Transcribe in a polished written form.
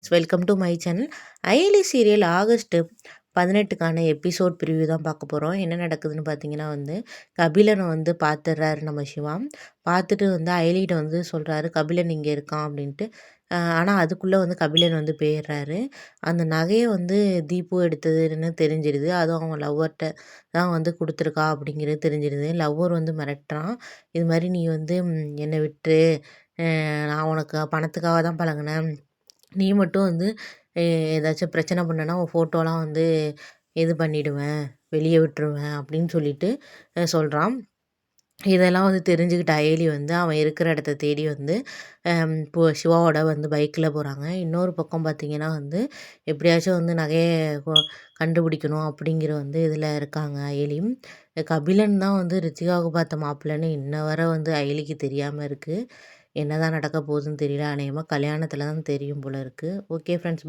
Welcome to my channel. Ayali serial August 18க்கான episode preview தான் பார்க்க போகிறோம். என்ன நடக்குதுன்னு பார்த்தீங்கன்னா கபிலனை பார்த்துடுறாரு நம்ம சிவா. பார்த்துட்டு அயலிகிட்ட சொல்கிறாரு, கபிலன் இங்கே இருக்கான் அப்படின்ட்டு. ஆனால் அதுக்குள்ளே கபிலன் போயிடுறாரு. அந்த நகையை தீபு எடுத்ததுன்னு தெரிஞ்சிடுது. அதுவும் அவங்க லவ்வர்கிட்ட தான் கொடுத்துருக்கா அப்படிங்கிறது தெரிஞ்சிடுது. லவ்வர் மிரட்டுறான், இது மாதிரி நீ என்னை விட்டுரு, நான் உனக்கு பணத்துக்காக தான் பழகினேன், நீ மட்டும் எ ஏதாச்சும் பிரச்சனை பண்ணனா உன் ஃபோட்டோலாம் இது பண்ணிடுவேன், வெளிய விட்டுருவேன் அப்படின்னு சொல்லிட்டு சொல்றான். இதெல்லாம் தெரிஞ்சுக்கிட்ட அயலி அவன் இருக்கிற இடத்த தேடி இப்போ சிவாவோட பைக்கில் போகிறாங்க. இன்னொரு பக்கம் பார்த்தீங்கன்னா எப்படியாச்சும் நகையை கண்டுபிடிக்கணும் அப்படிங்கிற இதில் இருக்காங்க அயலியும். கபிலன் தான் ரித்திகாவுக்கு பார்த்த மாப்பிள்ளைன்னு இன்ன வரை அயலிக்கு தெரியாமல் இருக்குது. என்னதான் நடக்க போகுதுன்னு தெரியல. அநேகமாக கல்யாணத்தில் தான் தெரியும் போல இருக்குது. Okay friends.